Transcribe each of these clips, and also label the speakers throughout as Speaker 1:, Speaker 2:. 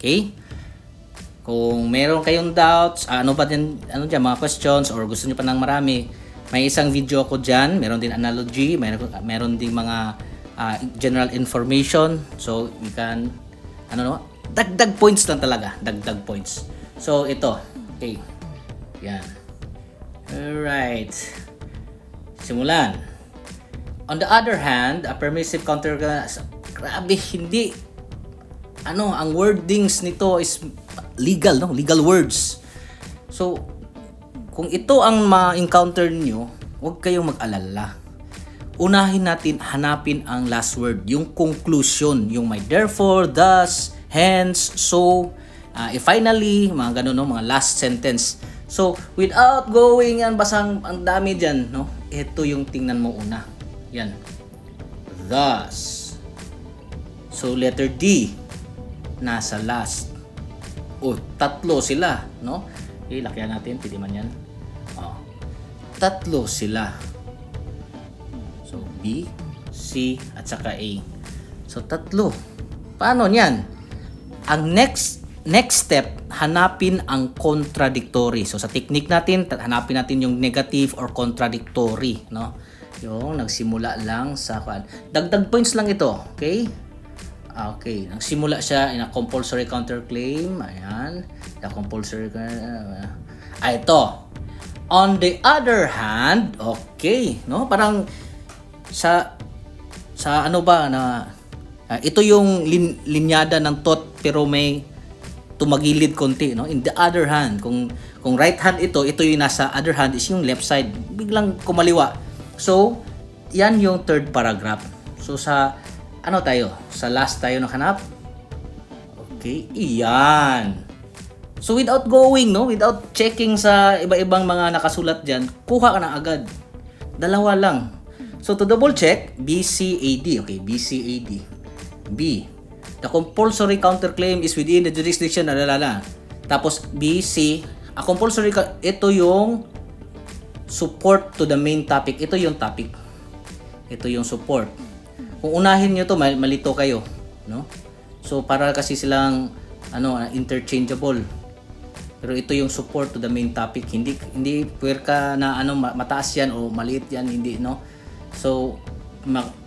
Speaker 1: Okay? Kung meron kayong doubts, ano ba din, mga questions, or gusto niyo pa ng marami, may isang video ako dyan, meron din analogy, meron din mga general information. So, you can, dagdag points lang talaga, dagdag points. So, ito, okay, yan. Alright, simulan. On the other hand, a permissive counter, grabe, hindi, ang wordings nito is legal, no? Legal words. So, kung ito ang ma-encounter niyo, huwag kayong mag-alala. Unahin natin, hanapin ang last word, yung conclusion, yung may therefore, thus, hence, so, finally, mga ganun, no? Mga last sentence. So, without going yan, basang ang dami dyan, no? Ito yung tingnan mo una. Yan. Thus. So, letter D, nasa last. Tatlo sila, no? Okay, lakyan natin, pwede man yan. Tatlo sila. So, B, C, at saka A. So, tatlo. Paano yan? Ang next step, hanapin ang contradictory. So, sa technique natin, hanapin natin yung negative or contradictory, no? Yung nagsimula lang sa dagdag points lang ito, okay? Okay, nagsimula siya in a compulsory counterclaim. Ayan, the compulsory ito. On the other hand, okay, no? Parang sa ano ba na ito yung linyada ng thought pero may tumagilid konti, no? In the other hand, kung right hand ito yung nasa other hand is yung left side. Biglang kumaliwa. So, yan yung third paragraph. So sa tayo? Sa last tayo nakahanap. Okay, iyan. So without going, no, without checking sa iba-ibang mga nakasulat diyan, kuha ka na agad. Dalawa lang. So to double check, BCAD, okay, BCAD. B. The compulsory counterclaim is within the jurisdiction Tapos BC, a compulsory ito yung support to the main topic. Ito yung topic. Ito yung support. Kung unahin niyo to, malito kayo, no? So para kasi silang interchangeable. Pero ito yung support to the main topic. Hindi puwerka na mataas yan o maliit yan, hindi, no? So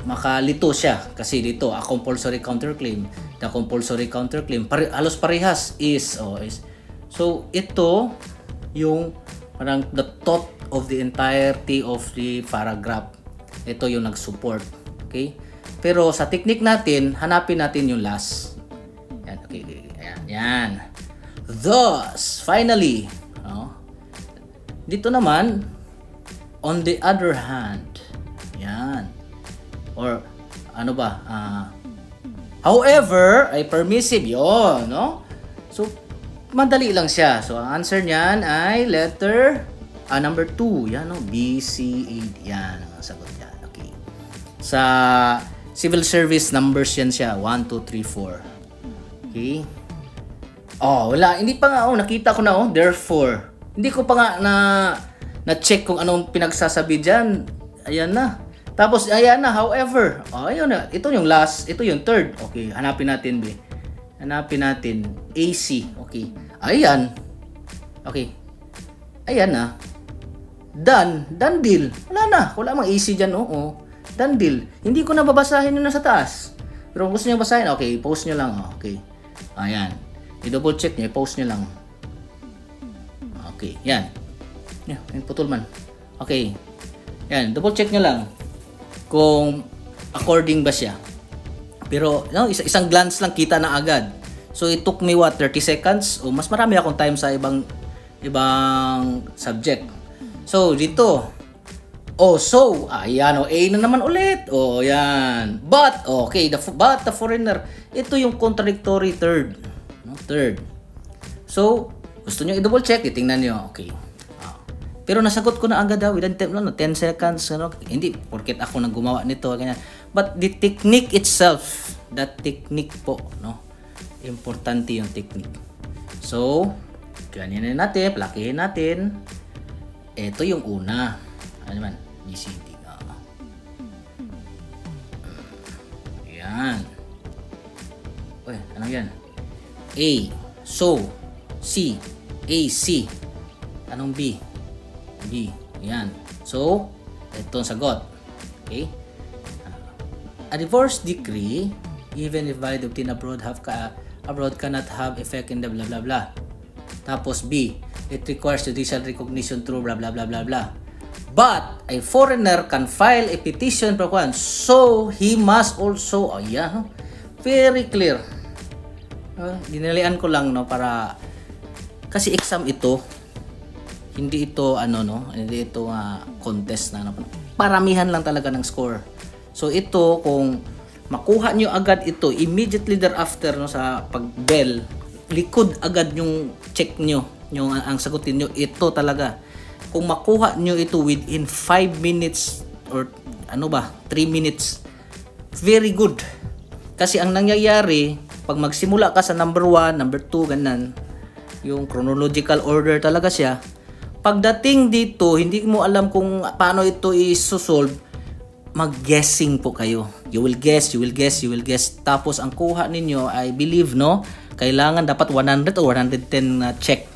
Speaker 1: makalito siya kasi dito a compulsory counterclaim. The compulsory counterclaim halos parehas is. So ito yung parang the thought of the entirety of the paragraph. Ito yung nag-support. Okay? Pero sa technique natin, hanapin natin yung last. Yan, okay. Yan. Thus, finally, dito naman, on the other hand, yan. Or, however, ay permissive yun, no? So, madali lang siya. So, ang answer niyan ay letter, number 2. Yan, no? B, C, A. Yan, ang sagot yan. Okay. Sa civil service numbers yan siya. 1, 2, 3, 4. Okay. Wala. Hindi pa nga. Nakita ko na. Therefore. Hindi ko pa nga na-check kung anong pinagsasabi dyan. Ayan na. Tapos, ayan na. However. Ayun na. Ito yung last. Ito yung third. Okay. Hanapin natin, B. Hanapin natin. AC. Okay. Ayan. Okay. Ayan na. Done. Done deal. Wala na. Wala mang AC dyan. Done deal. Hindi ko na babasahin yun na sa taas. Pero kung gusto nyo basahin, okay, post nyo lang. Okay. Ayan. I-double check nyo, i-post nyo lang. Okay. Yan. Yan. Putol man. Okay. Yan. Double check nyo lang. Kung according ba siya. Pero, isang glance lang kita na agad. So, it took me 30 seconds? O mas marami akong time sa ibang subject. So, dito. Ayan, A na naman ulit. Yan. But, okay, the foreigner. Ito yung contradictory third. Third. So, gusto nyo i-double check, itingnan nyo. Okay. Pero nasagot ko na agad within 10 seconds. Hindi, porket ako nang gumawa nito. Ganyan. But the technique itself, that technique po, no? Importante yung technique. So, ganyan natin, plakihin natin. Ito yung una. Ano naman? BCD. Yan. Uy, ano yan? A. So. C. A, C. Anong B? B. Yan. So, ito ang sagot. Okay? A divorce decree, even if valid obtained abroad, abroad cannot have effect in the blah blah blah. Tapos B. It requires judicial recognition through blah blah blah blah blah. But a foreigner can file a petition for one. So, he must also, very clear. Dinalian ko lang, no, para kasi exam ito, hindi ito hindi ito contest na paramihan lang talaga ng score. So ito, kung makuha nyo agad ito immediately thereafter, no, sa pag-bell, likod agad yung check nyo, yung ang sagutin nyo, ito talaga. Kung makuha nyo ito within 5 minutes or 3 minutes, very good. Kasi ang nangyayari, pag magsimula ka sa number 1, number 2, ganun, yung chronological order talaga siya. Pagdating dito, hindi mo alam kung paano ito i-solve, mag-guessing po kayo. You will guess. Tapos ang kuha ninyo, I believe, no, kailangan dapat 100 o 110 check,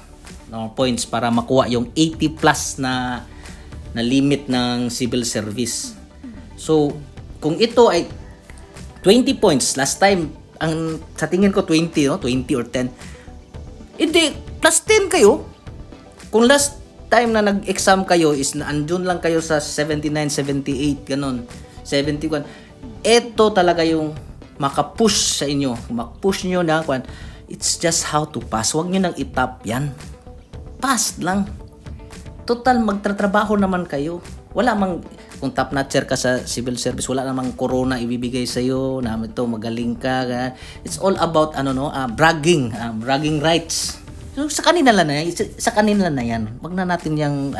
Speaker 1: no, points para makuha yung 80 plus na limit ng civil service. So, kung ito ay 20 points, last time, sa tingin ko 20, no, 20 or 10. Hindi, plus 10 kayo. Kung last time na nag-exam kayo is andun lang kayo sa 79, 78, ganun, 71. Ito talaga yung makapush sa inyo. Makapush nyo na, it's just how to pass. Huwag nyo nang itap yan. Pass lang. Total, magtatrabaho naman kayo. Wala mang, kung top notcher ka sa civil service, wala namang corona ibibigay sa'yo, na ito, magaling ka. It's all about, bragging rights. So, sa kanila na yan. Wag na natin yung,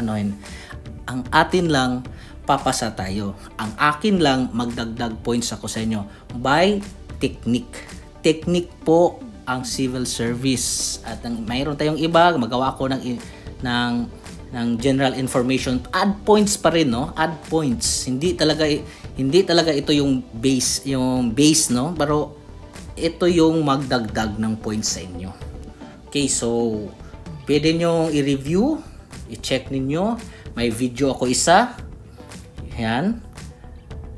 Speaker 1: ang atin lang, papasa tayo. Ang akin lang, magdagdag points ako sa inyo. By technique. Technique po ang civil service. At mayroon tayong iba, magawa ko ng general information, add points pa rin, no? Add points. Hindi talaga ito yung base, no? Pero ito yung magdagdag ng points sa inyo. Okay, so pwede nyo i-review, i-check ninyo. May video ako isa. Yan.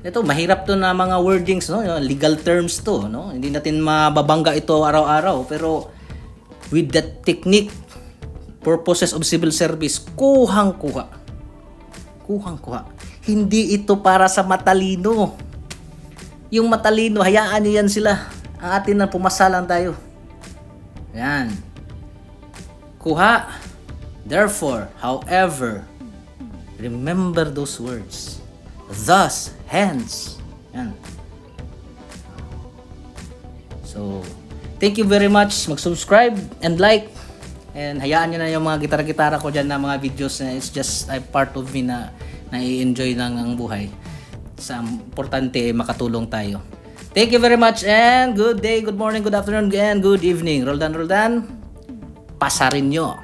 Speaker 1: Ito, mahirap to na mga wordings, no? Legal terms to, no? Hindi natin mababangga ito araw-araw, pero with that technique, purposes of civil service, kuhang-kuha. Hindi ito para sa matalino. Yung matalino, hayaan nyo yan sila. Ang atin na pumasa lang tayo. Yan. Kuha. Therefore, however, remember those words. Thus, hence. Yan. So, thank you very much. Mag-subscribe and like. And hayaan nyo na yung mga gitara-gitara ko dyan na mga videos na it's just a part of me na i-enjoy lang ang buhay. Sa importante, makatulong tayo. Thank you very much and good day, good morning, good afternoon, and good evening. Roldan, pasarin nyo.